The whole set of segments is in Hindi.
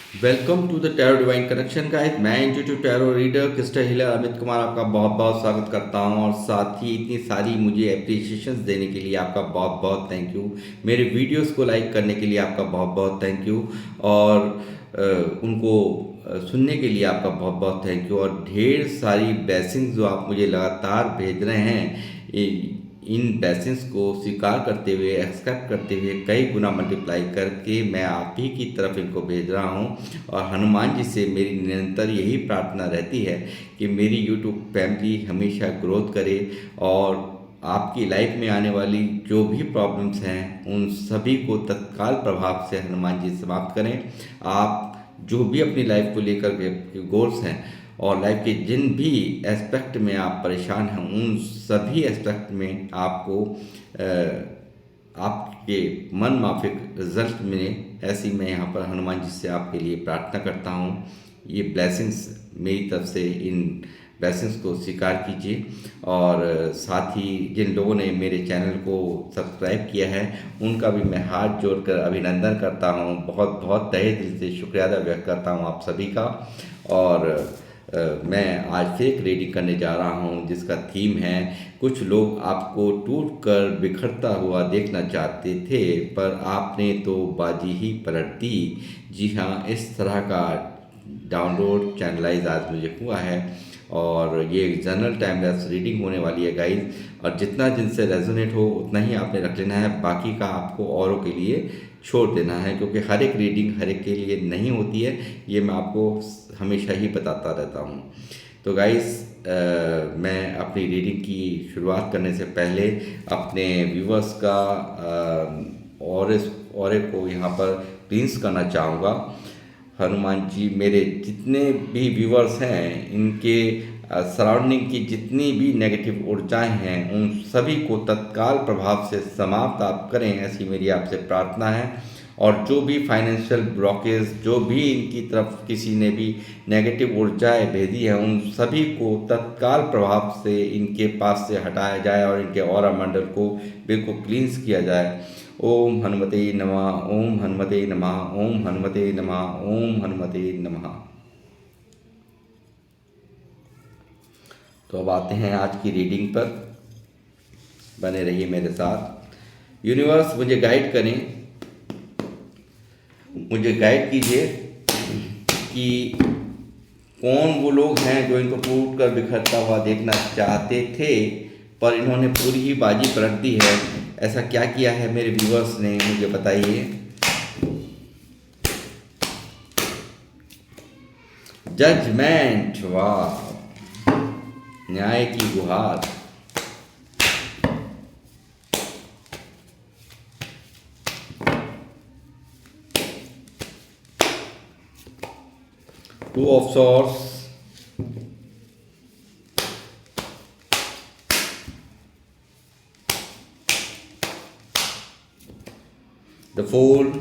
Welcome to the tarot divine connection guys. मैं intuitive tarot reader crystal healer Amit Kumar आपका बहुत बहुत स्वागत करता हूं और साथ ही इतनी सारी मुझे एप्रिसिएशंस देने के लिए आपका बहुत बहुत थैंक यू। मेरे वीडियोस को लाइक करने के लिए आपका बहुत बहुत थैंक यू और उनको सुनने के लिए आपका बहुत बहुत थैंक यू और ढेर सारी ब्लेसिंग्स जो आप मुझे लगातार भेज रहे हैं इन ब्लेसिंग्स को स्वीकार करते हुए एक्सेप्ट करते हुए कई गुना मल्टीप्लाई करके मैं आप ही की तरफ इनको भेज रहा हूँ। और हनुमान जी से मेरी निरंतर यही प्रार्थना रहती है कि मेरी यूट्यूब फैमिली हमेशा ग्रोथ करे और आपकी लाइफ में आने वाली जो भी प्रॉब्लम्स हैं उन सभी को तत्काल प्रभाव से हनुमान जी समाप्त करें। आप जो भी अपनी लाइफ को लेकर के गोल्स हैं और लाइफ के जिन भी एस्पेक्ट में आप परेशान हैं उन सभी एस्पेक्ट में आपको आपके मन माफिक रिजल्ट मिले, ऐसी मैं यहाँ पर हनुमान जी से आपके लिए प्रार्थना करता हूँ। ये ब्लेसिंग्स मेरी तरफ से, इन ब्लेसिंग्स को स्वीकार कीजिए और साथ ही जिन लोगों ने मेरे चैनल को सब्सक्राइब किया है उनका भी मैं हाथ जोड़कर अभिनंदन करता हूँ। बहुत बहुत तहे दिल से शुक्रिया अदा व्यक्त करता हूँ आप सभी का। और मैं आज फिर एक रीडिंग करने जा रहा हूँ जिसका थीम है कुछ लोग आपको टूट कर बिखरता हुआ देखना चाहते थे पर आपने तो बाजी ही पलट दी। जी हाँ, इस तरह का डाउनलोड चैनलाइज आज मुझे हुआ है और ये एक जनरल टाइमलेस रीडिंग होने वाली है गाइज। और जितना जिनसे रेजोनेट हो उतना ही आपने रख लेना है, बाकी का आपको औरों के लिए छोड़ देना है क्योंकि हर एक रीडिंग हर एक के लिए नहीं होती है, ये मैं आपको हमेशा ही बताता रहता हूँ। तो गाइस, मैं अपनी रीडिंग की शुरुआत करने से पहले अपने व्यूवर्स का और को यहाँ पर क्लींस करना चाहूँगा। हनुमान जी, मेरे जितने भी व्यूवर्स हैं इनके सराउंडिंग की जितनी भी नेगेटिव ऊर्जाएं हैं उन सभी को तत्काल प्रभाव से समाप्त आप करें, ऐसी मेरी आपसे प्रार्थना है। और जो भी फाइनेंशियल ब्लॉकेज, जो भी इनकी तरफ किसी ने भी नेगेटिव ऊर्जाएं भेजी हैं उन सभी को तत्काल प्रभाव से इनके पास से हटाया जाए और इनके ऑरा मंडल को बिल्कुल क्लींस किया जाए। ओम हनुमते नमः, ओम हनुमते नमः, ओम हनुमते नमः, ओम हनुमते नमः। तो अब आते हैं आज की रीडिंग पर, बने रहिए मेरे साथ। यूनिवर्स मुझे गाइड करें, मुझे गाइड कीजिए कि कौन वो लोग हैं जो इनको टूट कर बिखरता हुआ देखना चाहते थे पर इन्होंने पूरी ही बाजी पलट दी है। ऐसा क्या किया है मेरे व्यूअर्स ने, मुझे बताइए। जजमेंट, वाह, न्याय की गुहार। Two of swords, the fool,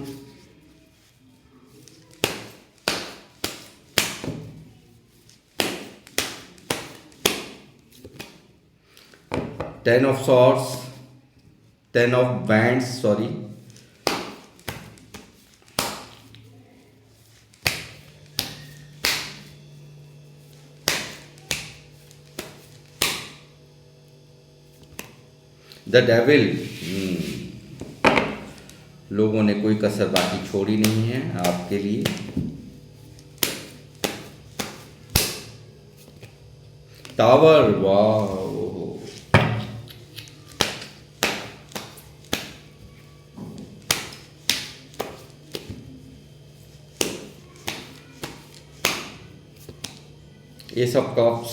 ten of swords, ten of wands, sorry, the devil. लोगों ने कोई कसर बाकी छोड़ी नहीं है आपके लिए। टावर, वाह, S of cups,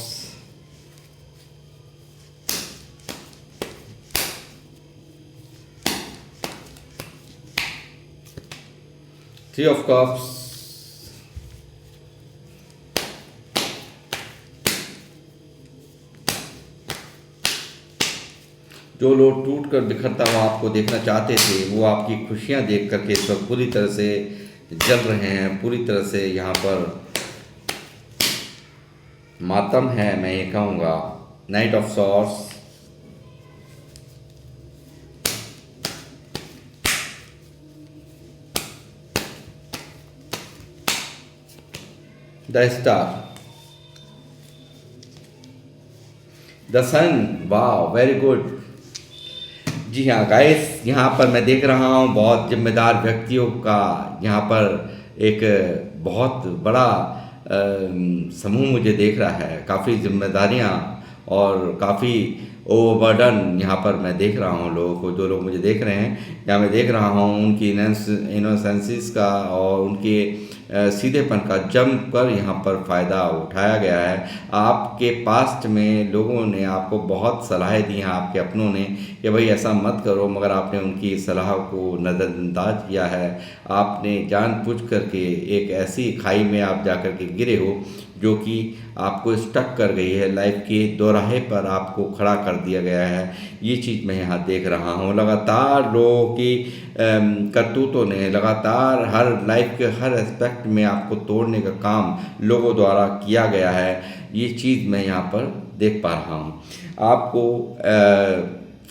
three of cups, जो लोग टूट कर बिखरता हुआ आपको देखना चाहते थे वो आपकी खुशियां देख करके इस वक्त पूरी तरह से जल रहे हैं, पूरी तरह से यहाँ पर मातम है, मैं ये कहूँगा। Knight of swords, the star, the sun. वाह, वेरी गुड। जी हाँ गाइस, यहाँ पर मैं देख रहा हूँ बहुत जिम्मेदार व्यक्तियों का यहाँ पर एक बहुत बड़ा समूह मुझे देख रहा है। काफ़ी जिम्मेदारियाँ और काफ़ी ओवरबर्डन यहाँ पर मैं देख रहा हूँ लोगों को। जो लोग मुझे देख रहे हैं, यहाँ मैं देख रहा हूँ उनकी इनोसेंसिस का और उनके सीधेपन का जम कर यहाँ पर फ़ायदा उठाया गया है। आपके पास्ट में लोगों ने आपको बहुत सलाहें दी हैं, आपके अपनों ने, कि भाई ऐसा मत करो, मगर आपने उनकी सलाह को नज़रअंदाज किया है। आपने जानबूझ करके एक ऐसी खाई में आप जा कर के गिरे हो जो कि आपको स्टक कर गई है, लाइफ के दोराहे पर आपको खड़ा कर दिया गया है। ये चीज़ मैं यहाँ देख रहा हूँ। लगातार लोगों की करतूतों ने लगातार हर लाइफ के हर एस्पेक्ट में आपको तोड़ने का काम लोगों द्वारा किया गया है। ये चीज़ मैं यहाँ पर देख पा रहा हूँ। आपको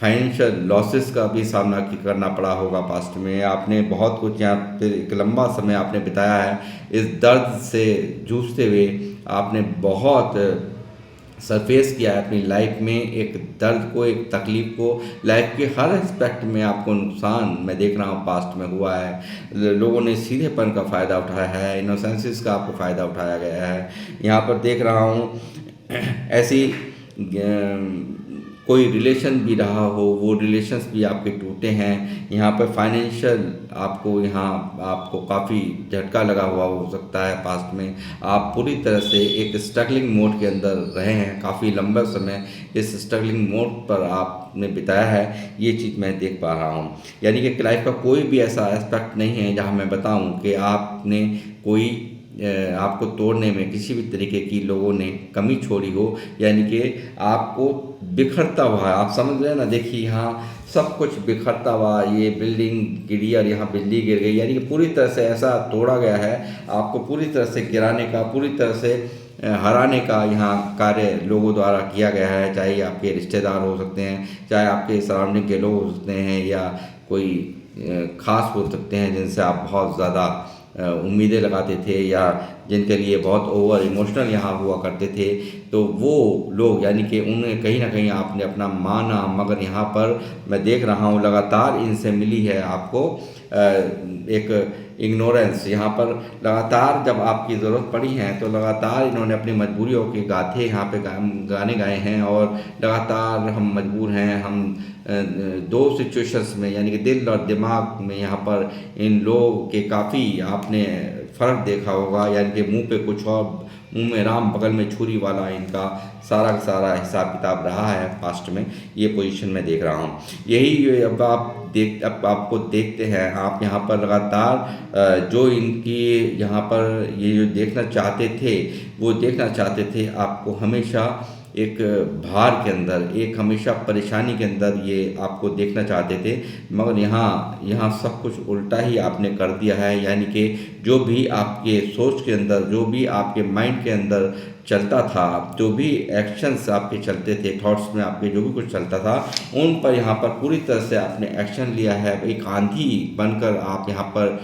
फाइनेंशियल लॉसेस का भी सामना करना पड़ा होगा पास्ट में। आपने बहुत कुछ यहाँ पे एक लंबा समय आपने बिताया है इस दर्द से जूझते हुए। आपने बहुत सरफेस किया है अपनी लाइफ में, एक दर्द को, एक तकलीफ़ को। लाइफ के हर एस्पेक्ट में आपको नुकसान मैं देख रहा हूँ पास्ट में हुआ है। लोगों ने सीधेपन का फ़ायदा उठाया है, इनोसेंसिस का आपको फ़ायदा उठाया गया है। यहाँ पर देख रहा हूँ ऐसी कोई रिलेशन भी रहा हो, वो रिलेशंस भी आपके टूटे हैं। यहाँ पर फाइनेंशियल आपको काफ़ी झटका लगा हुआ हो सकता है पास्ट में। आप पूरी तरह से एक स्ट्रगलिंग मोड के अंदर रहे हैं, काफ़ी लंबा समय इस स्ट्रगलिंग मोड पर आपने बिताया है। ये चीज़ मैं देख पा रहा हूँ। यानी कि लाइफ का कोई भी ऐसा एस्पेक्ट नहीं है जहाँ मैं बताऊँ कि आपने कोई आपको तोड़ने में किसी भी तरीके की लोगों ने कमी छोड़ी हो। यानी कि आपको बिखरता हुआ है, आप समझ रहे हैं ना। देखिए यहाँ सब कुछ बिखरता हुआ, ये बिल्डिंग गिरी और यहाँ बिल्ली गिर गई। यानी कि पूरी तरह से ऐसा तोड़ा गया है, आपको पूरी तरह से गिराने का, पूरी तरह से हराने का यहाँ कार्य लोगों द्वारा किया गया है। चाहे आपके रिश्तेदार हो सकते हैं, चाहे आपके सराउंडिंग के लोग हो सकते हैं, या कोई खास हो सकते हैं जिनसे आप बहुत ज़्यादा उम्मीदें लगाते थे, या जिनके लिए बहुत ओवर इमोशनल यहाँ हुआ करते थे। तो वो लोग, यानी कि उन्हें कहीं ना कहीं आपने अपना माना, मगर यहाँ पर मैं देख रहा हूँ लगातार इनसे मिली है आपको एक इग्नोरेंस। यहाँ पर लगातार जब आपकी ज़रूरत पड़ी है तो लगातार इन्होंने अपनी मजबूरियों के गाथे यहाँ पे गाने गाए हैं। और लगातार हम मजबूर हैं, हम दो सिचुएशंस में, यानी कि दिल और दिमाग में, यहाँ पर इन लोगों के काफ़ी आपने फ़र्क देखा होगा। यानी कि मुंह पे कुछ और, मुंह में राम बगल में छुरी वाला इनका सारा का सारा हिसाब किताब रहा है पास्ट में। ये पोजीशन में देख रहा हूँ। यही अब आपको देखते हैं आप यहाँ पर लगातार जो इनकी यहाँ पर ये जो देखना चाहते थे, वो देखना चाहते थे आपको हमेशा एक भार के अंदर, एक हमेशा परेशानी के अंदर ये आपको देखना चाहते थे। मगर यहाँ सब कुछ उल्टा ही आपने कर दिया है। यानी कि जो भी आपके सोच के अंदर, जो भी आपके माइंड के अंदर चलता था, जो भी एक्शंस आपके चलते थे, थॉट्स में आपके जो भी कुछ चलता था, उन पर यहाँ पर पूरी तरह से आपने एक्शन लिया है। एक आंधी बनकर आप यहाँ पर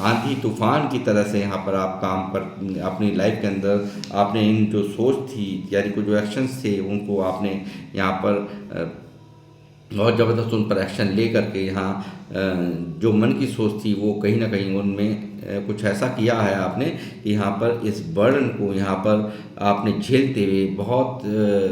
आंधी तूफान की तरह से यहाँ पर आप काम कर अपनी लाइफ के अंदर आपने इन जो सोच थी, यानी कि जो एक्शंस थे, उनको आपने यहाँ पर बहुत ज़बरदस्त उन पर एक्शन ले करके यहाँ जो मन की सोच थी वो कहीं ना कहीं उनमें कुछ ऐसा किया है आपने कि यहाँ पर इस बर्डन को यहाँ पर आपने झेलते हुए, बहुत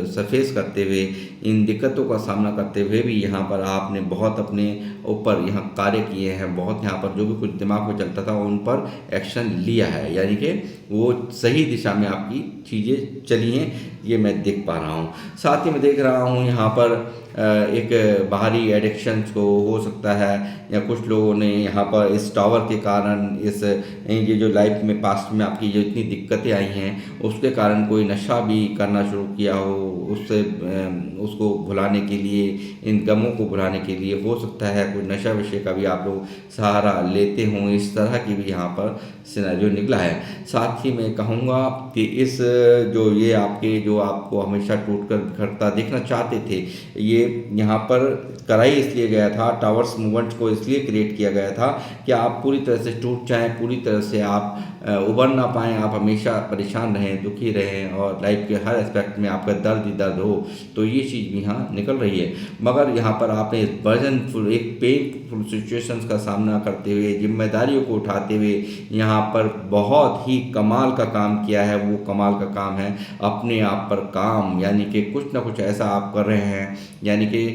सरफेस करते हुए, इन दिक्कतों का सामना करते हुए भी यहाँ पर आपने बहुत अपने ऊपर यहाँ कार्य किए हैं। बहुत यहाँ पर जो भी कुछ दिमाग में चलता था उन पर एक्शन लिया है। यानी कि वो सही दिशा में आपकी चीज़ें चली हैं, ये मैं देख पा रहा हूँ। साथ ही मैं देख रहा हूँ यहाँ पर एक बाहरी एडिक्शंस को हो सकता है, या कुछ लोगों ने यहाँ पर इस टावर के कारण, ये जो लाइफ में पास्ट में आपकी जो इतनी दिक्कतें आई हैं उसके कारण कोई नशा भी करना शुरू किया हो, उससे उसको भुलाने के लिए, इन गमों को भुलाने के लिए हो सकता है कोई नशा विषय का भी आप लोग सहारा लेते हों। इस तरह की भी यहाँ पर सिनेरियो निकला है। साथ ही मैं कहूँगा कि इस जो आपको हमेशा टूटकर बिखरता देखना चाहते थे, ये यहाँ पर कराई इसलिए गया था, टावर्स मूवमेंट को इसलिए क्रिएट किया गया था कि आप पूरी तरह से टूट जाएं, पूरी तरह से आप उबर ना पाएँ, आप हमेशा परेशान रहें, दुखी रहें और लाइफ के हर एस्पेक्ट में आपका दर्द ही दर्द हो, तो ये चीज़ भी यहाँ निकल रही है। मगर यहाँ पर आपने बर्डनफुल एक पेनफुल सिचुएशंस का सामना करते हुए, जिम्मेदारियों को उठाते हुए यहाँ पर बहुत ही कमाल का काम किया है। वो कमाल का काम है अपने आप पर काम, यानी कि कुछ ना कुछ ऐसा आप कर रहे हैं, यानी कि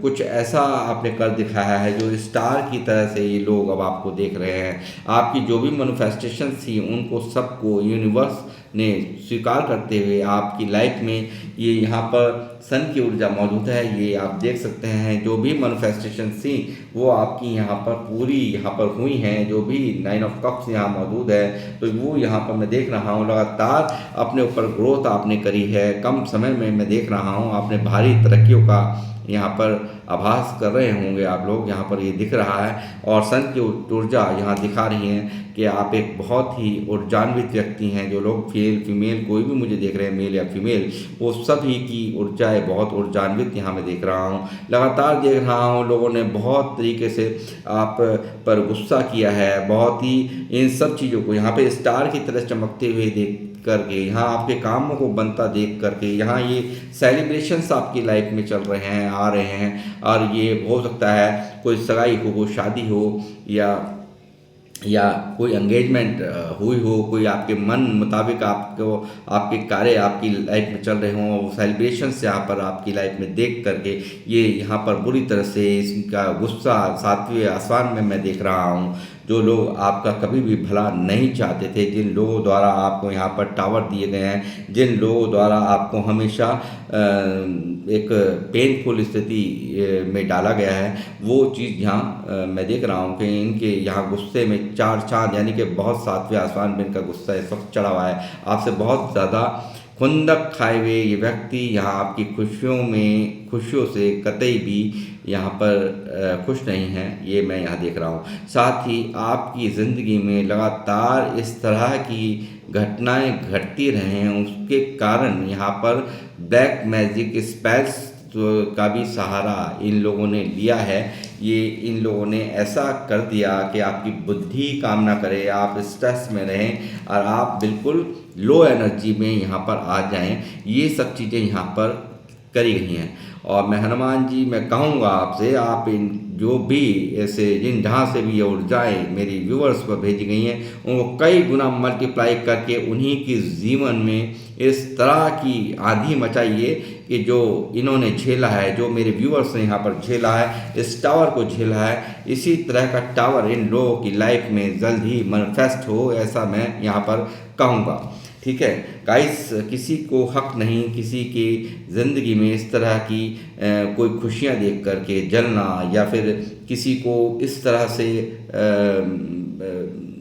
कुछ ऐसा आपने कर दिखाया है जो स्टार की तरह से ये लोग अब आपको देख रहे हैं। आपकी जो भी मैनिफेस्टेशन थी उनको सबको यूनिवर्स ने स्वीकार करते हुए आपकी लाइफ में ये यहाँ पर सन की ऊर्जा मौजूद है। ये आप देख सकते हैं जो भी मैनिफेस्टेशन थी वो आपकी यहाँ पर पूरी यहाँ पर हुई हैं। जो भी 9 ऑफ कप्स यहाँ मौजूद है तो वो यहाँ पर मैं देख रहा हूँ लगातार अपने ऊपर ग्रोथ आपने करी है। कम समय में मैं देख रहा हूँ आपने भारी तरक्कियों का यहाँ पर आभास कर रहे होंगे आप लोग, यहाँ पर ये दिख रहा है। और सन की ऊर्जा यहाँ दिखा रही है कि आप एक बहुत ही ऊर्जान्वित व्यक्ति हैं। जो लोग फीमेल कोई भी मुझे देख रहे हैं, मेल या फीमेल, वो सभी की ऊर्जाएँ बहुत ऊर्जान्वित यहाँ मैं देख रहा हूँ। लगातार देख रहा हूँ लोगों ने बहुत तरीके से आप पर गुस्सा किया है, बहुत ही इन सब चीज़ों को यहाँ पे स्टार की तरह चमकते हुए देख करके, यहाँ आपके कामों को बनता देख करके, यहाँ ये सेलिब्रेशंस आपकी लाइफ में चल रहे हैं, आ रहे हैं। और ये हो सकता है कोई सगाई हो, कोई शादी हो, या कोई एंगेजमेंट हुई हो, कोई आपके मन मुताबिक आपको आपके कार्य आपकी लाइफ में चल रहे हों, सेलिब्रेशंस यहाँ पर आपकी लाइफ में देख करके ये यहाँ पर बुरी तरह से इसका गुस्सा 7वें आसमान में मैं देख रहा हूँ। जो लोग आपका कभी भी भला नहीं चाहते थे, जिन लोगों द्वारा आपको यहाँ पर टावर दिए गए हैं, जिन लोगों द्वारा आपको हमेशा एक पेनफुल स्थिति में डाला गया है, वो चीज़ यहाँ मैं देख रहा हूँ कि इनके यहाँ गुस्से में 4 चाँद, यानी कि बहुत 7वें आसमान में इनका गुस्सा इस वक्त चढ़ा हुआ है। आपसे बहुत ज़्यादा खुंदक खाए हुए ये व्यक्ति यहाँ आपकी खुशियों से कतई भी यहाँ पर खुश नहीं हैं, ये मैं यहाँ देख रहा हूँ। साथ ही आपकी ज़िंदगी में लगातार इस तरह की घटनाएं घटती रहे हैं, उसके कारण यहाँ पर ब्लैक मैजिक स्पेल्स का भी सहारा इन लोगों ने लिया है। ये इन लोगों ने ऐसा कर दिया कि आपकी बुद्धि काम ना करे, आप स्ट्रेस में रहें और आप बिल्कुल लो एनर्जी में यहाँ पर आ जाएं। ये सब चीज़ें यहाँ पर करी गई हैं। और मैं हनुमान जी मैं कहूँगा आपसे, आप इन जो भी ऐसे जिन जहाँ से भी ये ऊर्जाएँ मेरी व्यूअर्स पर भेजी गई हैं उनको कई गुना मल्टीप्लाई करके उन्हीं के जीवन में इस तरह की आंधी मचाइए कि जो इन्होंने झेला है, जो मेरे व्यूअर्स ने यहाँ पर झेला है, इस टावर को झेला है, इसी तरह का टावर इन लोगों की लाइफ में जल्द ही मैनिफेस्ट हो, ऐसा मैं यहाँ पर कहूँगा। ठीक है गाइस, किसी को हक नहीं किसी की ज़िंदगी में इस तरह की कोई खुशियाँ देख करके जलना, या फिर किसी को इस तरह से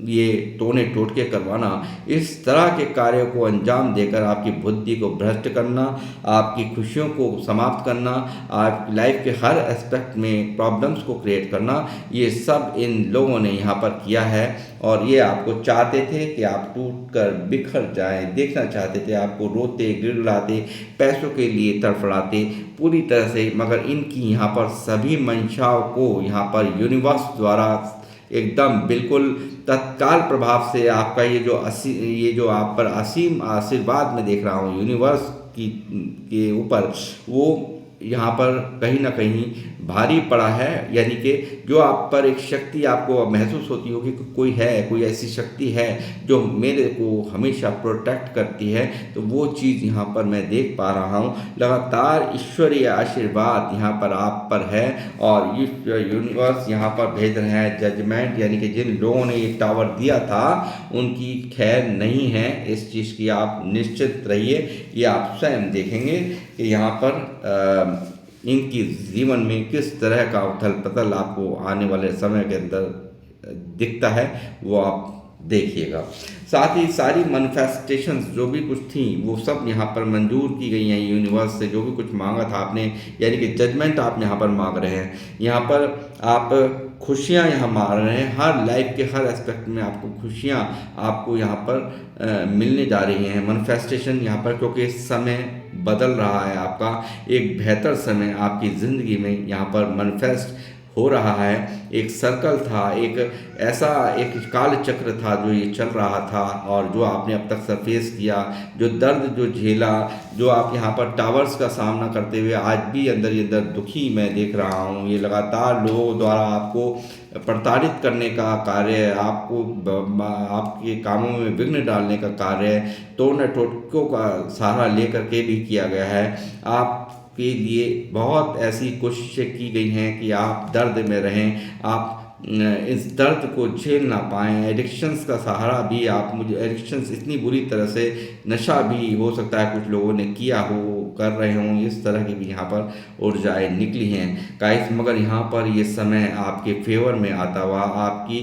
ये टोने टोटके करवाना, इस तरह के कार्यों को अंजाम देकर आपकी बुद्धि को भ्रष्ट करना, आपकी खुशियों को समाप्त करना, आपकी लाइफ के हर एस्पेक्ट में प्रॉब्लम्स को क्रिएट करना, ये सब इन लोगों ने यहाँ पर किया है। और ये आपको चाहते थे कि आप टूट कर बिखर जाएं, देखना चाहते थे आपको रोते गिड़गिड़ाते, पैसों के लिए तड़फड़ाते पूरी तरह से। मगर इनकी यहाँ पर सभी मंशाओं को यहाँ पर यूनिवर्स द्वारा एकदम बिल्कुल तत्काल प्रभाव से आपका ये जो आप पर असीम आशीर्वाद मैं देख रहा हूँ यूनिवर्स के ऊपर, वो यहाँ पर कहीं ना कहीं भारी पड़ा है। यानी कि जो आप पर एक शक्ति आपको महसूस होती होगी कि कोई ऐसी शक्ति है जो मेरे को हमेशा प्रोटेक्ट करती है, तो वो चीज़ यहाँ पर मैं देख पा रहा हूँ। लगातार ईश्वरीय आशीर्वाद यहाँ पर आप पर है और यूनिवर्स यहाँ पर भेज रहे हैं जजमेंट, यानी कि जिन लोगों ने ये टावर दिया था उनकी खैर नहीं है। इस चीज़ की आप निश्चित रहिए, ये आप स्वयं देखेंगे कि यहाँ पर इनकी जीवन में किस तरह का उथल पथल आपको आने वाले समय के अंदर दिखता है, वो आप देखिएगा। साथ ही सारी मैनिफेस्टेशंस जो भी कुछ थी वो सब यहाँ पर मंजूर की गई हैं यूनिवर्स से। जो भी कुछ मांगा था आपने, यानी कि जजमेंट आप यहाँ पर मांग रहे हैं, यहाँ पर आप खुशियाँ यहाँ मांग रहे हैं। हर लाइफ के हर एस्पेक्ट में आपको खुशियाँ आपको यहाँ पर मिलने जा रही हैं। मैनिफेस्टेशन यहाँ पर, क्योंकि समय बदल रहा है, आपका एक बेहतर समय आपकी ज़िंदगी में यहाँ पर मैनिफेस्ट हो रहा है। एक सर्कल था, एक ऐसा एक काल चक्र था जो ये चल रहा था, और जो आपने अब तक सरफेस किया, जो दर्द जो झेला, जो आप यहाँ पर टावर्स का सामना करते हुए आज भी अंदर ही अंदर दुखी मैं देख रहा हूँ। ये लगातार लोगों द्वारा आपको प्रताड़ित करने का कार्य, आपको आपके कामों में विघ्न डालने का कार्य तोड़ने टोटकों का सहारा लेकर के भी किया गया है। आपके लिए बहुत ऐसी कोशिशें की गई हैं कि आप दर्द में रहें, आप इस दर्द को झेल ना पाएँ। एडिक्शंस का सहारा भी आप मुझे एडिक्शंस इतनी बुरी तरह से, नशा भी हो सकता है कुछ लोगों ने किया हो, कर रहे हों, इस तरह की भी यहाँ पर ऊर्जाएँ निकली हैं गाइस। मगर यहाँ पर ये समय आपके फेवर में आता हुआ, आपकी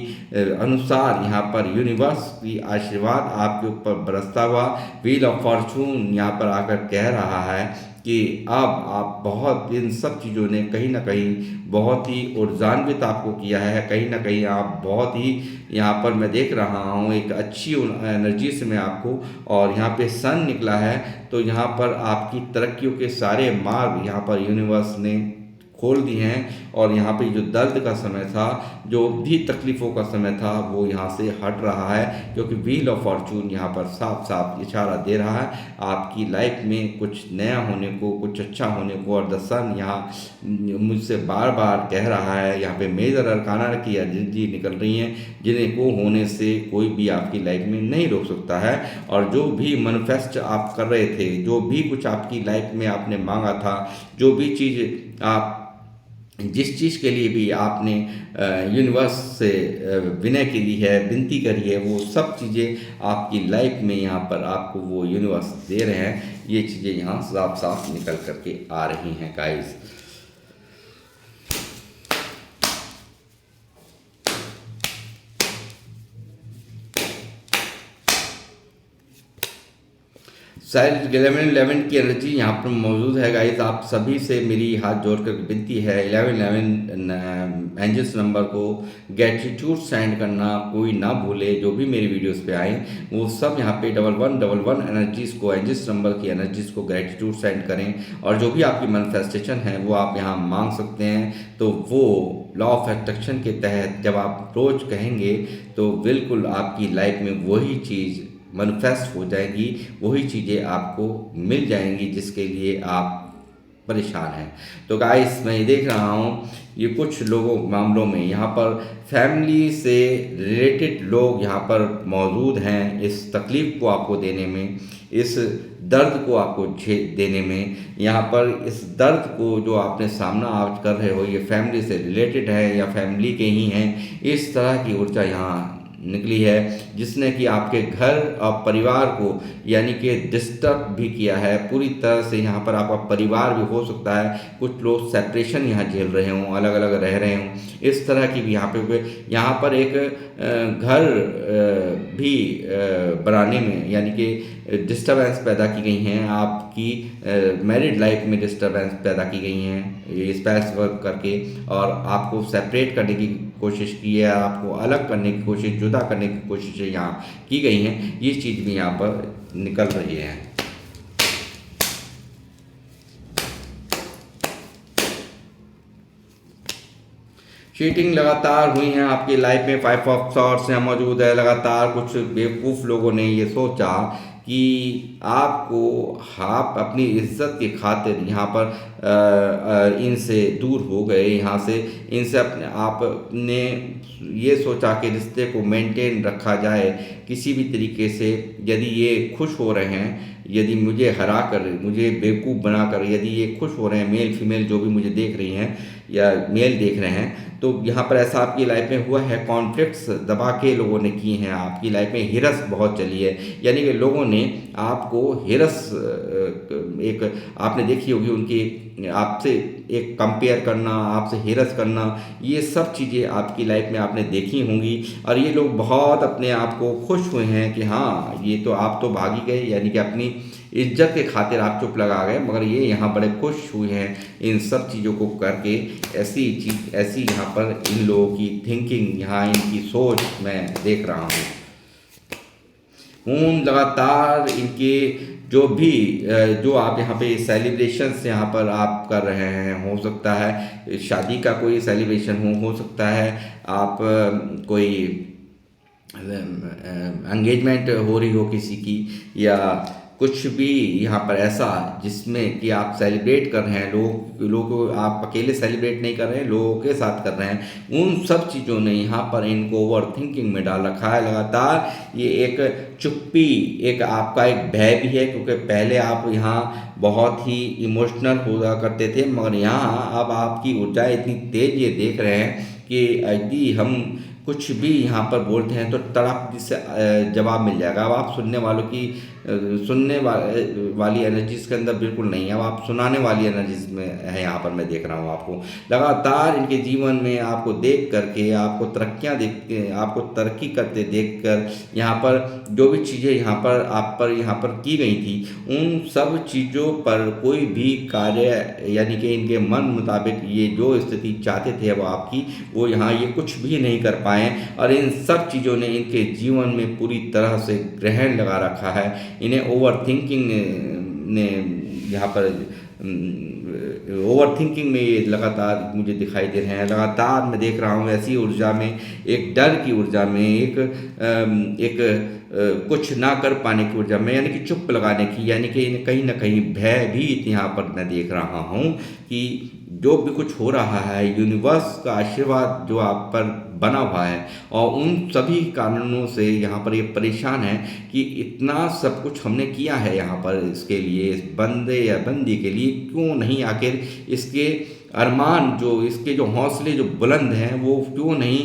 अनुसार यहाँ पर यूनिवर्स की आशीर्वाद आपके ऊपर बरसता हुआ, व्हील ऑफ फॉर्चून यहाँ पर आकर कह रहा है कि अब आप बहुत इन सब चीज़ों ने कहीं ना कहीं बहुत ही ऊर्जान्वित आपको किया है। कहीं ना कहीं आप बहुत ही यहाँ पर मैं देख रहा हूँ एक अच्छी एनर्जी से मैं आपको, और यहाँ पे सन निकला है, तो यहाँ पर आपकी तरक्कियों के सारे मार्ग यहाँ पर यूनिवर्स ने खोल दी हैं। और यहाँ पे जो दर्द का समय था, जो भी तकलीफ़ों का समय था, वो यहाँ से हट रहा है, क्योंकि व्हील ऑफ फॉर्चून यहाँ पर साफ साफ इशारा दे रहा है आपकी लाइफ में कुछ नया होने को, कुछ अच्छा होने को। और द सन यहाँ मुझसे बार बार कह रहा है, यहाँ पे मेजर अरकाना की एनर्जी निकल रही हैं, जिन्हें को होने से कोई भी आपकी लाइफ में नहीं रोक सकता है। और जो भी मैनिफेस्ट आप कर रहे थे, जो भी कुछ आपकी लाइफ में आपने मांगा था, जो भी चीज़ आप जिस चीज़ के लिए भी आपने यूनिवर्स से विनय करी है, विनती करी है, वो सब चीज़ें आपकी लाइफ में यहाँ पर आपको वो यूनिवर्स दे रहे हैं। ये चीज़ें यहाँ साफ साफ निकल करके आ रही हैं गाइस। शायद 11-11 की एनर्जी यहाँ पर मौजूद है गाइस। आप सभी से मेरी हाथ जोड़कर विनती है, 11-11 एंजल्स नंबर को ग्रेटिट्यूड सेंड करना कोई ना भूले। जो भी मेरी वीडियोस पे आए वो सब यहाँ पे 1111 एनर्जीज़ को, एंजल्स नंबर की एनर्जीज़ को ग्रेटिट्यूड सेंड करें। और जो भी आपकी मैनिफेस्टेशन है वो आप यहाँ मांग सकते हैं। तो वो लॉ ऑफ अट्रैक्शन के तहत जब आप रोज़ कहेंगे तो बिल्कुल आपकी लाइफ में वही चीज़ मैनिफेस्ट हो जाएगी, वही चीज़ें आपको मिल जाएंगी जिसके लिए आप परेशान हैं। तो गाइस मैं ये देख रहा हूँ ये कुछ लोगों मामलों में यहाँ पर फैमिली से रिलेटेड लोग यहाँ पर मौजूद हैं, इस तकलीफ़ को आपको देने में, इस दर्द को आपको देने में। यहाँ पर इस दर्द को जो आपने सामना आज कर रहे हो, ये फैमिली से रिलेटेड है या फैमिली के ही हैं, इस तरह की ऊर्जा यहाँ निकली है, जिसने कि आपके घर और परिवार को यानी कि डिस्टर्ब भी किया है पूरी तरह से। यहाँ पर आपका परिवार भी हो सकता है, कुछ लोग सेपरेशन यहाँ झेल रहे हों, अलग अलग रह रहे हों, इस तरह की भी यहाँ पर एक घर भी बनाने में यानी कि डिस्टर्बेंस पैदा की गई हैं। आपकी मैरिड लाइफ में डिस्टर्बेंस पैदा की गई हैं ये स्पैस वर्क करके, और आपको सेपरेट करने की कोशिश की है, आपको अलग करने की कोशिश, जुदा करने की कोशिशें यहाँ की गई हैं। ये चीज़ भी यहाँ पर निकल रही है। चीटिंग लगातार हुई है आपकी लाइफ में, 5 ऑफ सॉर्ड्स यहाँ मौजूद है। लगातार कुछ बेवकूफ़ लोगों ने ये सोचा कि आपको आप अपनी इज्जत की खातिर यहाँ पर इनसे दूर हो गए, यहाँ से इनसे अपने आपने ये सोचा कि रिश्ते को मेंटेन रखा जाए किसी भी तरीके से। यदि ये खुश हो रहे हैं, यदि मुझे हरा कर, मुझे बेवकूफ़ बनाकर यदि ये खुश हो रहे हैं, मेल फीमेल जो भी मुझे देख रही हैं या मेल देख रहे हैं, तो यहाँ पर ऐसा आपकी लाइफ में हुआ है। कॉन्फ्लिक्ट्स दबा के लोगों ने किए हैं आपकी लाइफ में, हिरस बहुत चली है, यानी कि लोगों ने आपको हिरस, एक आपने देखी होगी उनकी आपसे एक कंपेयर करना, आपसे हिरस करना, ये सब चीज़ें आपकी लाइफ में आपने देखी होंगी। और ये लोग बहुत अपने आप को खुश हुए हैं कि हाँ ये तो आप तो भागी गए, यानी कि अपनी इज्जत के खातिर आप चुप लगा गए, मगर ये यहाँ बड़े खुश हुए हैं इन सब चीज़ों को करके। ऐसी यहाँ पर इन लोगों की थिंकिंग, यहाँ इनकी सोच मैं देख रहा हूँ। खून लगातार इनके जो भी जो आप यहाँ पे सेलिब्रेशंस यहाँ पर आप कर रहे हैं, हो सकता है शादी का कोई सेलिब्रेशन हो सकता है आप कोई एंगेजमेंट हो रही हो किसी की, या कुछ भी यहाँ पर ऐसा जिसमें कि आप सेलिब्रेट कर रहे हैं, लोग आप अकेले सेलिब्रेट नहीं कर रहे हैं, लोगों के साथ कर रहे हैं, उन सब चीज़ों ने यहाँ पर इनको ओवर थिंकिंग में डाल रखा है लगातार। ये एक चुप्पी, एक आपका एक भय भी है, क्योंकि पहले आप यहाँ बहुत ही इमोशनल हुआ करते थे, मगर यहाँ अब आपकी ऊर्जा इतनी तेज ये देख रहे हैं कि यदि हम कुछ भी यहाँ पर बोलते हैं तो तड़प से जवाब मिल जाएगा। अब आप सुनने वालों की सुनने वाली एनर्जी इसके अंदर बिल्कुल नहीं है, अब आप सुनाने वाली एनर्जीज में है। यहाँ पर मैं देख रहा हूँ आपको लगातार इनके जीवन में आपको देख करके, आपको तरक्कियाँ देख के, आपको तरक्की करते देख कर, यहाँ पर जो भी चीज़ें यहाँ पर की गई थी, उन सब चीज़ों पर कोई भी कार्य यानी कि इनके मन मुताबिक ये जो स्थिति चाहते थे वो आपकी, वो यहाँ ये कुछ भी नहीं कर पाए। और इन सब चीज़ों ने इनके जीवन में पूरी तरह से ग्रहण लगा रखा है। इन्हें ओवर थिंकिंग ने यहाँ पर ओवर थिंकिंग में ये लगातार मुझे दिखाई दे रहे हैं। लगातार मैं देख रहा हूँ ऐसी ऊर्जा में, एक डर की ऊर्जा में, एक कुछ ना कर पाने की ऊर्जा में, यानी कि चुप लगाने की, यानी कि कहीं ना कहीं भयभीत यहाँ पर मैं देख रहा हूँ कि जो भी कुछ हो रहा है, यूनिवर्स का आशीर्वाद जो आप पर बना हुआ है, और उन सभी कारणों से यहाँ पर ये परेशान है कि इतना सब कुछ हमने किया है यहाँ पर इसके लिए, इस बंदे या बंदी के लिए, क्यों नहीं आखिर इसके अरमान जो इसके जो हौसले जो बुलंद हैं वो क्यों नहीं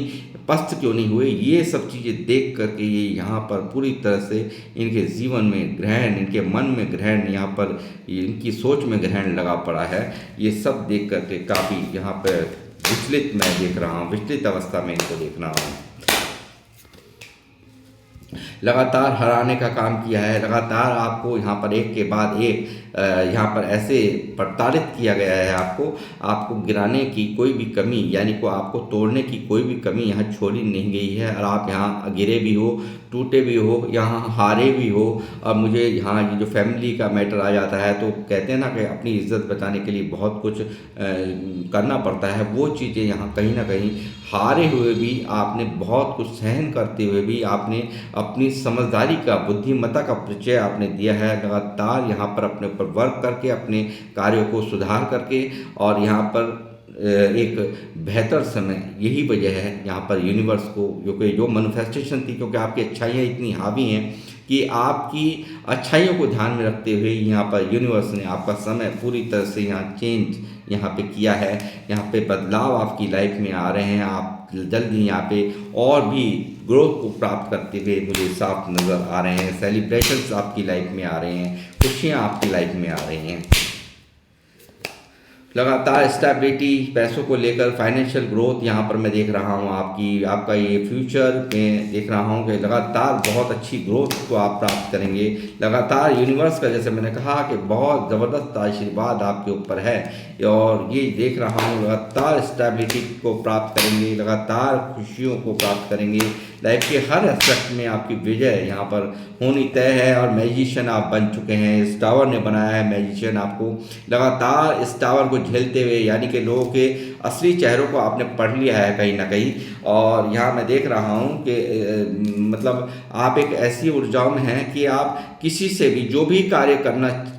पस्त क्यों नहीं हुए। ये सब चीज़ें देख करके ये यहाँ पर पूरी तरह से इनके जीवन में ग्रहण, इनके मन में ग्रहण, यहाँ पर इनकी सोच में ग्रहण लगा पड़ा है। ये सब देख करके काफ़ी यहाँ पर विचलित मैं देख रहा हूँ, विचलित अवस्था में इनको देख रहा हूँ। लगातार हराने का काम किया है, लगातार आपको यहाँ पर एक के बाद एक यहाँ पर ऐसे प्रताड़ित किया गया है, आपको गिराने की कोई भी कमी, यानी को आपको तोड़ने की कोई भी कमी यहाँ छोड़ी नहीं गई है। और आप यहाँ गिरे भी हो, टूटे भी हो, यहाँ हारे भी हो। और मुझे यहाँ ये जो फैमिली का मैटर आ जाता है तो कहते हैं ना कि अपनी इज्जत बचाने के लिए बहुत कुछ करना पड़ता है। वो चीज़ें यहाँ कहीं ना कहीं हारे हुए भी आपने बहुत कुछ सहन करते हुए भी आपने अपनी समझदारी का, बुद्धिमत्ता का परिचय आपने दिया है। लगातार यहाँ पर अपने ऊपर वर्क करके, अपने कार्यों को सुधार करके, और यहाँ पर एक बेहतर समय, यही वजह है यहाँ पर यूनिवर्स को, क्योंकि जो मैनिफेस्टेशन थी, क्योंकि आपकी अच्छाइयाँ इतनी हावी हैं कि आपकी अच्छाइयों को ध्यान में रखते हुए यहाँ पर यूनिवर्स ने आपका समय पूरी तरह से यहाँ चेंज यहाँ पे किया है। यहाँ पे बदलाव आपकी लाइफ में आ रहे हैं। आप जल्द ही यहाँ पे और भी ग्रोथ को प्राप्त करते हुए मुझे साफ नज़र आ रहे हैं। सेलिब्रेशंस आपकी लाइफ में आ रहे हैं, खुशियाँ आपकी लाइफ में आ रही हैं। लगातार स्टेबिलिटी, पैसों को लेकर फाइनेंशियल ग्रोथ यहाँ पर मैं देख रहा हूँ। आपका ये फ्यूचर में देख रहा हूँ कि लगातार बहुत अच्छी ग्रोथ को आप प्राप्त करेंगे। लगातार यूनिवर्स का, जैसे मैंने कहा कि बहुत ज़बरदस्त आशीर्वाद आपके ऊपर है, और ये देख रहा हूँ लगातार स्टेबिलिटी को प्राप्त करेंगे, लगातार खुशियों को प्राप्त करेंगे। लाइफ के हर एस्पेक्ट में आपकी विजय यहाँ पर होनी तय है। और मैजिशियन आप बन चुके हैं, इस टावर ने बनाया है मैजिशियन आपको। लगातार इस टावर को झेलते हुए, यानी कि लोगों के असली चेहरों को आपने पढ़ लिया है कहीं ना कहीं। और यहाँ मैं देख रहा हूँ कि मतलब आप एक ऐसी ऊर्जाओं में हैं कि आप किसी से भी जो भी कार्य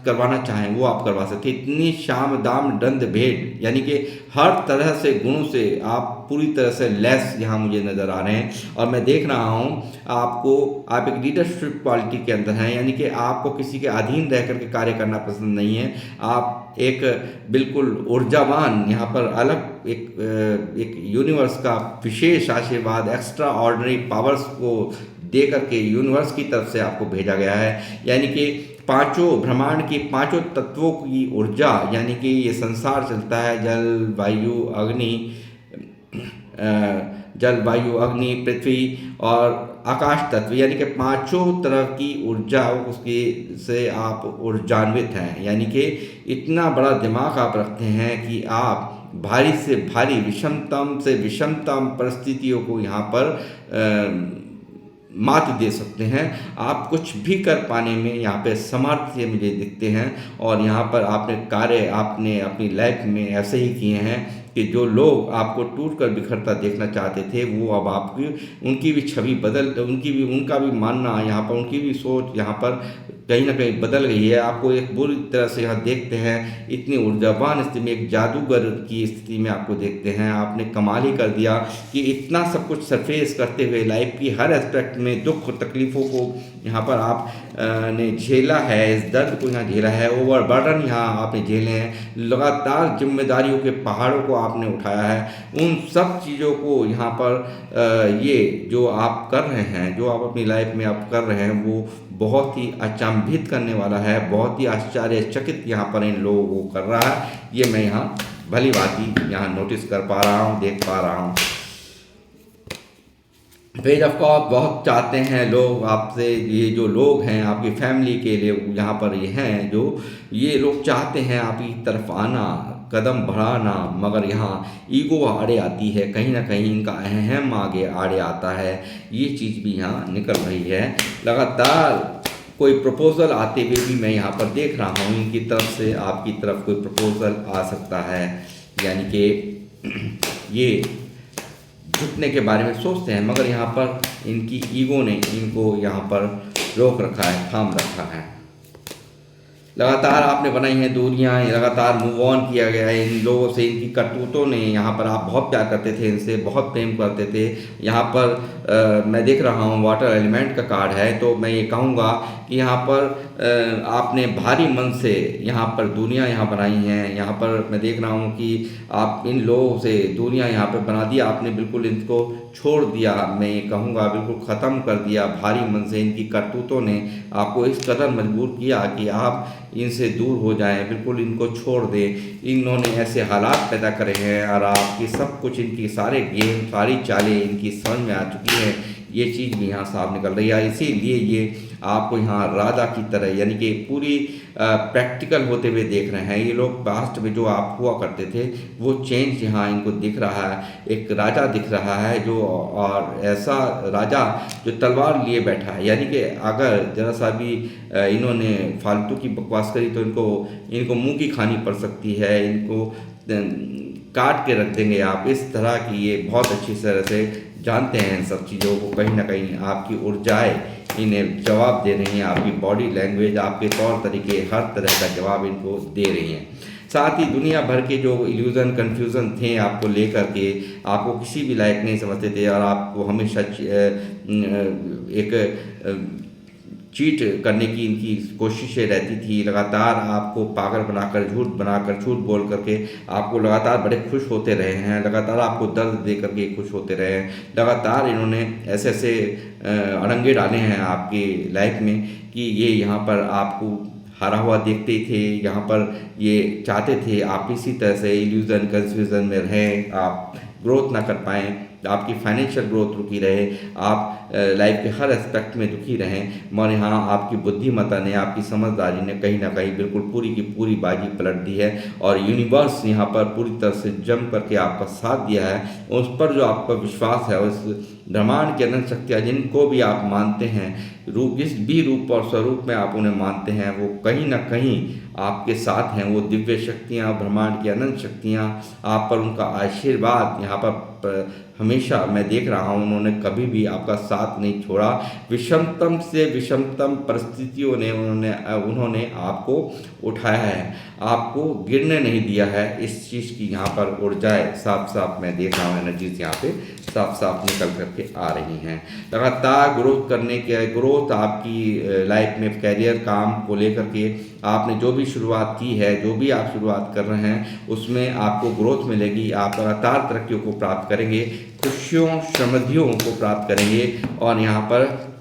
करवाना चाहें वो आप करवा सकते। इतनी शाम दाम दंड भेद, यानी कि हर तरह से गुणों से आप पूरी तरह से लेस यहाँ मुझे नज़र आ रहे हैं। और मैं देख रहा हूँ आप एक लीडरशिप क्वालिटी के अंदर हैं, यानी कि आपको किसी के अधीन रह करके कार्य करना पसंद नहीं है। आप एक बिल्कुल ऊर्जावान, यहाँ पर अलग एक यूनिवर्स का विशेष आशीर्वाद, एक्स्ट्रा ऑर्डिनरी पावर्स को दे करके यूनिवर्स की तरफ से आपको भेजा गया है। यानी कि पांचों ब्रह्मांड की पांचों तत्वों की ऊर्जा, यानी कि ये संसार चलता है जल वायु अग्नि पृथ्वी और आकाश तत्व, यानी कि पांचों तरह की ऊर्जा उसके से आप ऊर्जान्वित हैं। यानी कि इतना बड़ा दिमाग आप रखते हैं कि आप भारी से भारी, विषमतम से विषमतम परिस्थितियों को यहाँ पर मात दे सकते हैं। आप कुछ भी कर पाने में यहाँ पे समर्थ मुझे दिखते हैं, और यहाँ पर आपने कार्य आपने अपनी लाइफ में ऐसे ही किए हैं कि जो लोग आपको टूट कर बिखरता देखना चाहते थे, वो अब आपकी उनकी भी छवि बदल, उनका भी मानना यहाँ पर, उनकी भी सोच यहाँ पर कहीं ना कहीं बदल गई है। आपको एक बुरी तरह से यहाँ देखते हैं, इतनी ऊर्जावान स्थिति में, एक जादूगर की स्थिति में आपको देखते हैं। आपने कमाल ही कर दिया कि इतना सब कुछ सरफेस करते हुए लाइफ की हर एस्पेक्ट में दुख और तकलीफ़ों को यहाँ पर आप ने झेला है, इस दर्द को यहाँ झेला है, ओवरबर्डन यहाँ आपने झेले हैं, लगातार जिम्मेदारियों के पहाड़ों को आपने उठाया है। उन सब चीज़ों को यहाँ पर ये जो आप कर रहे हैं, जो आप अपनी लाइफ में आप कर रहे हैं, वो बहुत ही अचंभित करने वाला है, बहुत ही आश्चर्यचकित यहाँ पर इन लोगों को कर रहा है। ये मैं यहाँ भली भांति यहाँ नोटिस कर पा रहा हूँ, देख पा रहा हूँ। पेज ऑफ कप बहुत चाहते हैं लोग आपसे, ये जो लोग हैं आपकी फैमिली के लिए यहाँ पर ये हैं, जो ये लोग चाहते हैं आपकी तरफ आना, कदम बढ़ाना, मगर यहाँ ईगो आड़े आती है, कहीं ना कहीं इनका अहम आगे आड़े आता है। ये चीज़ भी यहाँ निकल रही है। लगातार कोई प्रपोज़ल आते हुए भी मैं यहाँ पर देख रहा हूँ, इनकी तरफ से आपकी तरफ कोई प्रपोज़ल आ सकता है, यानी कि ये झुकने के बारे में सोचते हैं, मगर यहाँ पर इनकी ईगो ने इनको यहाँ पर रोक रखा है, थाम रखा है। लगातार आपने बनाई हैं दूरियाँ, लगातार मूव ऑन किया गया है इन लोगों से, इनकी करतूतों ने। यहाँ पर आप बहुत प्यार करते थे इनसे, बहुत प्रेम करते थे। यहाँ पर मैं देख रहा हूँ वाटर एलिमेंट का कार्ड है, तो मैं ये कहूँगा कि यहाँ पर आपने भारी मन से यहाँ पर दूरियाँ यहाँ बनाई हैं। यहाँ पर मैं देख रहा हूँ कि आप इन लोगों से दूरियाँ यहाँ पर बना दिया आपने, बिल्कुल इनको छोड़ दिया, मैं ये कहूँगा बिल्कुल ख़त्म कर दिया भारी मन से। इनकी करतूतों ने आपको इस कदर मजबूर किया कि आप इनसे दूर हो जाएं, बिल्कुल इनको छोड़ दें। इन्होंने ऐसे हालात पैदा करे हैं और आपकी सब कुछ, इनकी सारे गेम, सारी चालें इनकी समझ में आ चुकी हैं। ये चीज़ भी यहाँ साफ निकल रही है, इसीलिए ये आपको यहाँ राजा की तरह, यानी कि पूरी प्रैक्टिकल होते हुए देख रहे हैं। ये लोग पास्ट में जो आप हुआ करते थे, वो चेंज यहाँ इनको दिख रहा है। एक राजा दिख रहा है जो, और ऐसा राजा जो तलवार लिए बैठा है, यानी कि अगर जरा सा भी इन्होंने फालतू की बकवास करी तो इनको मुंह की खानी पड़ सकती है, इनको काट के रख देंगे आप। इस तरह की ये बहुत अच्छी तरह से जानते हैं इन सब चीज़ों को। कहीं ना कहीं आपकी ऊर्जाएं इन्हें जवाब दे रही हैं, आपकी बॉडी लैंग्वेज, आपके तौर तरीके, हर तरह का जवाब इनको दे रही हैं। साथ ही दुनिया भर के जो इल्यूज़न, कन्फ्यूज़न थे आपको लेकर के, आपको किसी भी लायक नहीं समझते थे, और आपको हमेशा एक चीट करने की इनकी कोशिशें रहती थी। लगातार आपको पागल बनाकर, झूठ बनाकर, झूठ बोल करके आपको लगातार बड़े खुश होते रहे हैं, लगातार आपको दर्द दे करके खुश होते रहे हैं। लगातार इन्होंने ऐसे ऐसे अड़ंगे डाले हैं आपकी लाइफ में कि ये यहाँ पर आपको हारा हुआ देखते ही थे। यहाँ पर ये चाहते थे आप इसी तरह से इल्यूज़न, कन्फ्यूज़न में रहें, आप ग्रोथ ना कर पाएँ, आपकी फाइनेंशियल ग्रोथ रुकी रहे, आप लाइफ के हर एस्पेक्ट में दुखी रहें। मगर यहाँ आपकी बुद्धिमत्ता ने, आपकी समझदारी ने कहीं ना कहीं बिल्कुल पूरी की पूरी बाजी पलट दी है, और यूनिवर्स यहाँ पर पूरी तरह से जम करके आपका साथ दिया है। उस पर जो आपका विश्वास है, उस ब्रह्मांड की अनंत शक्तियाँ जिनको भी आप मानते हैं, जिस भी रूप और स्वरूप में आप उन्हें मानते हैं, वो कहीं ना कहीं आपके साथ हैं। वो दिव्य शक्तियाँ, ब्रह्मांड की अनंत शक्तियाँ, आप पर उनका आशीर्वाद यहाँ पर हमेशा मैं देख रहा हूँ। उन्होंने कभी भी आपका साथ नहीं छोड़ा। विषमतम से विषमतम परिस्थितियों ने उन्होंने आपको उठाया है, आपको गिरने नहीं दिया है। इस चीज़ की यहाँ पर ऊर्जाएं साफ साफ मैं देख रहा हूँ, एनर्जीज यहाँ पे साफ साफ निकल करके आ रही हैं। लगातार ग्रोथ करने के, ग्रोथ आपकी लाइफ में, कैरियर, काम को लेकर के आपने जो भी शुरुआत की है, जो भी आप शुरुआत कर रहे हैं, उसमें आपको ग्रोथ मिलेगी। आप लगातार तरक्कियों को प्राप्त करेंगे, खुशियों, समृद्धियों को प्राप्त करेंगे, और यहाँ पर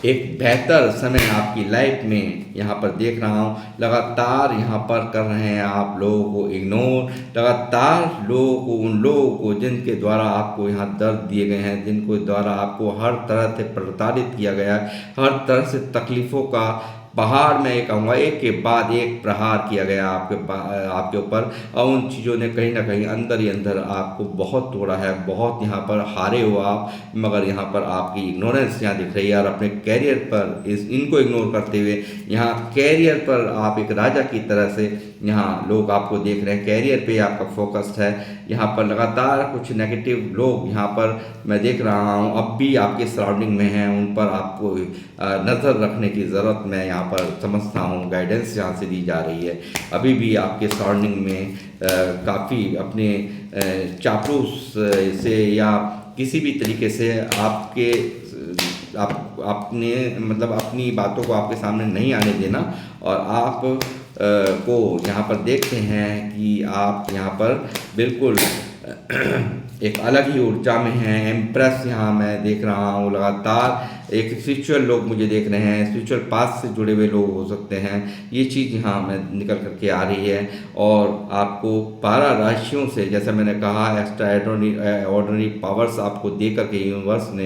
एक बेहतर समय आपकी लाइफ में यहाँ पर देख रहा हूँ। लगातार यहाँ पर कर रहे हैं आप लोगों को इग्नोर, लगातार लोगों को, उन लोगों को जिनके द्वारा आपको यहाँ दर्द दिए गए हैं, जिनको द्वारा आपको हर तरह से प्रताड़ित किया गया है, हर तरह से तकलीफ़ों का पहाड़ में ये कहूँगा एक के बाद एक प्रहार किया गया आपके ऊपर, और उन चीज़ों ने कहीं ना कहीं अंदर ही अंदर आपको बहुत तोड़ा है, बहुत यहाँ पर हारे हो आप। मगर यहाँ पर आपकी इग्नोरेंस यहाँ दिख रही है, और अपने कैरियर पर इनको इग्नोर करते हुए यहाँ कैरियर पर आप एक राजा की तरह से यहाँ लोग आपको देख रहे हैं, कैरियर पे आपका फोकस है। यहाँ पर लगातार कुछ नेगेटिव लोग यहाँ पर मैं देख रहा हूँ अब भी आपके सराउंडिंग में हैं, उन पर आपको नज़र रखने की ज़रूरत मैं यहाँ पर समझता हूँ, गाइडेंस यहाँ से दी जा रही है। अभी भी आपके सराउंडिंग में काफ़ी अपने चापलूस से या किसी भी तरीके से आपने मतलब अपनी बातों को आपके सामने नहीं आने देना, और आप को यहाँ पर देखते हैं कि आप यहाँ पर बिल्कुल एक अलग ही ऊर्जा में हैं। एम्प्रेस यहाँ मैं देख रहा हूँ, लगातार एक स्पिरिचुअल लोग मुझे देख रहे हैं, स्पिरिचुअल पाथ से जुड़े हुए लोग हो सकते हैं, ये चीज़ यहाँ मैं निकल करके आ रही है। और आपको 12 राशियों से, जैसा मैंने कहा, एक्स्ट्रा ऑर्डिनरी पावर्स आपको दे करके यूनिवर्स ने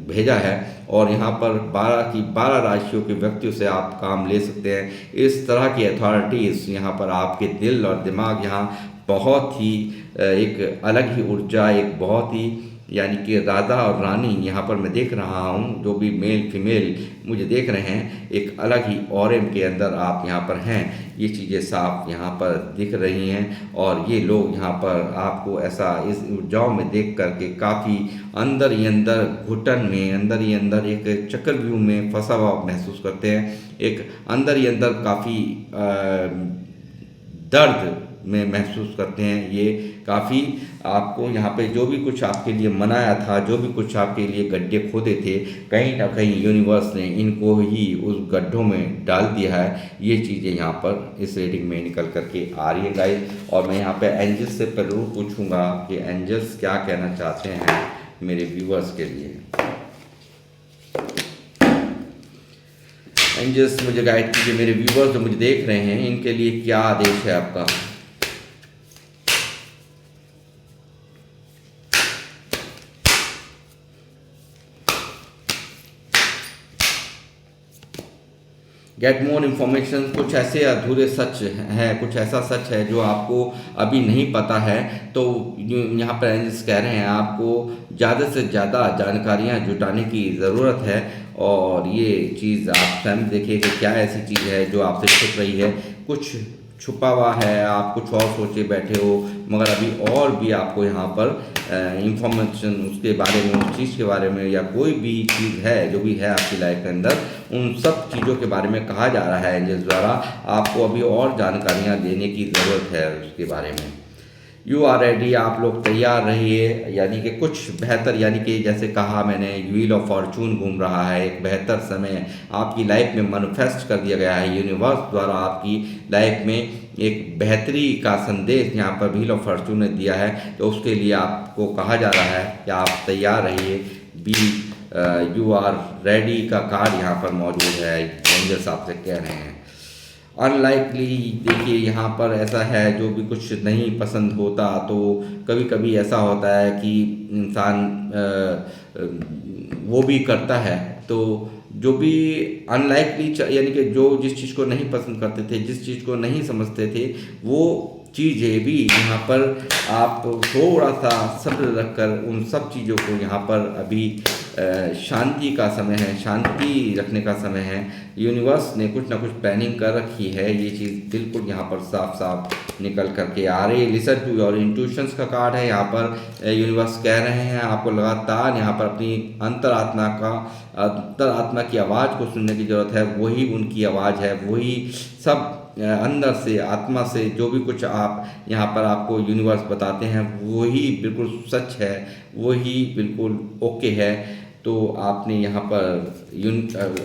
भेजा है, और यहाँ पर 12 की 12 राशियों के व्यक्तियों से आप काम ले सकते हैं। इस तरह की अथॉरिटीज़ यहाँ पर आपके दिल और दिमाग यहाँ बहुत ही एक अलग ही ऊर्जा, एक बहुत ही यानी कि राजा और रानी यहाँ पर मैं देख रहा हूँ, जो भी मेल फीमेल मुझे देख रहे हैं, एक अलग ही ऑरेम के अंदर आप यहाँ पर हैं। ये चीज़ें साफ यहाँ पर दिख रही हैं, और ये लोग यहाँ पर आपको ऐसा इस ऊर्जाओं में देख करके काफ़ी अंदर ही अंदर घुटन में, अंदर ही अंदर एक चक्रव्यूह में फंसा हुआ महसूस करते हैं, एक अंदर ही अंदर काफ़ी दर्द में महसूस करते हैं। ये काफ़ी आपको यहाँ पे जो भी कुछ आपके लिए मनाया था, जो भी कुछ आपके लिए गड्ढे खोदे थे, कहीं ना कहीं यूनिवर्स ने इनको ही उस गड्ढों में डाल दिया है। ये चीज़ें यहाँ पर इस रीडिंग में निकल करके आ रही है गाइस। और मैं यहाँ पे एंजल्स से जरूर पूछूंगा कि एंजल्स क्या कहना चाहते हैं मेरे व्यूअर्स के लिए। एंजल्स मुझे गाइड कीजिए, मेरे व्यूअर्स जो मुझे देख रहे हैं, इनके लिए क्या आदेश है आपका। गेट मोर इन्फॉर्मेशन, कुछ ऐसे अधूरे सच हैं, कुछ ऐसा सच है जो आपको अभी नहीं पता है, तो यहाँ पर एंजल्स कह रहे हैं आपको ज़्यादा से ज़्यादा जानकारियाँ जुटाने की ज़रूरत है। और ये चीज़ आप स्वयं देखिए कि क्या ऐसी चीज़ है जो आपसे छुप रही है, कुछ छुपा हुआ है, आप कुछ और सोचे बैठे हो, मगर अभी और भी आपको यहाँ पर इंफॉर्मेशन उसके बारे में, उस चीज़ के बारे में, या कोई भी चीज़ है जो भी है आपकी लाइफ के अंदर, उन सब चीज़ों के बारे में कहा जा रहा है एंजल्स द्वारा। आपको अभी और जानकारियाँ देने की ज़रूरत है उसके बारे में। यू आर रेडी, आप लोग तैयार रहिए, यानी कि कुछ बेहतर, यानी कि जैसे कहा मैंने, व्हील ऑफ फॉर्चून घूम रहा है, एक बेहतर समय आपकी लाइफ में मैनिफेस्ट कर दिया गया है यूनिवर्स द्वारा। आपकी लाइफ में एक बेहतरी का संदेश यहाँ पर व्हील ऑफ फॉर्चून ने दिया है, तो उसके लिए आपको कहा जा रहा है कि आप तैयार रहिए। बी यू आर रेडी का कार्ड यहाँ पर मौजूद है, एंजल्स आपसे कह रहे हैं। अनलाइकली, देखिए यहाँ पर ऐसा है, जो भी कुछ नहीं पसंद होता तो कभी कभी ऐसा होता है कि इंसान वो भी करता है, तो जो भी अनलाइकली यानी कि जो जिस चीज़ को नहीं पसंद करते थे, जिस चीज़ को नहीं समझते थे, वो चीज़ें भी यहाँ पर आप थोड़ा सा सब्र रखकर उन सब चीज़ों को यहाँ पर अभी शांति का समय है, शांति रखने का समय है। यूनिवर्स ने कुछ ना कुछ प्लानिंग कर रखी है, ये चीज़ बिल्कुल यहाँ पर साफ साफ निकल करके आ रही है। लिसन टू योर इंट्यूशंस का कार्ड है, यहाँ पर यूनिवर्स कह रहे हैं आपको लगातार यहाँ पर अपनी अंतरात्मा की आवाज़ को सुनने की ज़रूरत है। वही उनकी आवाज़ है, वही सब अंदर से, आत्मा से जो भी कुछ आप यहाँ पर आपको यूनिवर्स बताते हैं वही बिल्कुल सच है, वही बिल्कुल ओके है। तो आपने यहाँ पर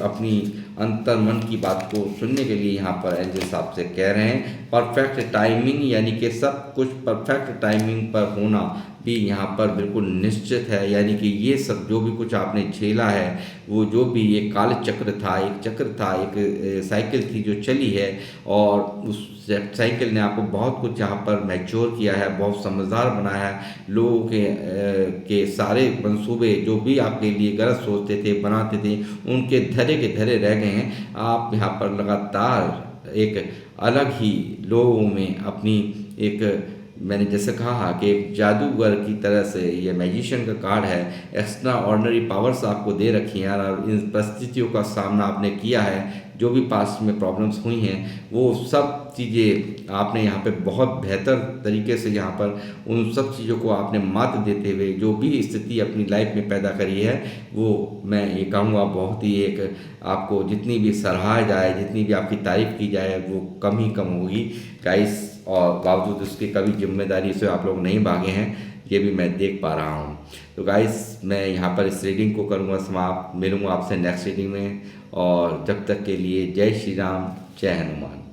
अपनी अंतर मन की बात को सुनने के लिए यहाँ पर एंजल्स आपसे कह रहे हैं परफेक्ट टाइमिंग, यानी कि सब कुछ परफेक्ट टाइमिंग पर होना भी यहाँ पर बिल्कुल निश्चित है, यानी कि ये सब जो भी कुछ आपने झेला है, वो जो भी एक काल चक्र था, एक साइकिल थी जो चली है, और उस साइकिल ने आपको बहुत कुछ यहाँ पर मैच्योर किया है, बहुत समझदार बनाया है। लोगों के सारे मंसूबे जो भी आपके लिए गलत सोचते थे, बनाते थे, उनके धरे के धरे रह गए हैं। आप यहाँ पर लगातार एक अलग ही लोगों में अपनी एक, मैंने जैसे कहा कि एक जादूगर की तरह से ये मैजिशियन का कार्ड है, एक्स्ट्रा ऑर्डिनरी पावर्स आपको दे रखी हैं, और इन परिस्थितियों का सामना आपने किया है, जो भी पास्ट में प्रॉब्लम्स हुई हैं, वो सब चीज़ें आपने यहाँ पे बहुत बेहतर तरीके से यहाँ पर उन सब चीज़ों को आपने मात देते हुए जो भी स्थिति अपनी लाइफ में पैदा करी है, वो मैं ये कहूँगा बहुत ही एक, आपको जितनी भी सराहा जाए, जितनी भी आपकी तारीफ़ की जाए, वो कम ही कम होगी गाइस। और बावजूद उसके कभी जिम्मेदारी से आप लोग नहीं भागे हैं, ये भी मैं देख पा रहा हूँ। तो गाइस, मैं यहाँ पर इस रीडिंग को करूँगा समाप्त। मिलूँगा आपसे नेक्स्ट रीडिंग में, और जब तक के लिए जय श्री राम, जय हनुमान।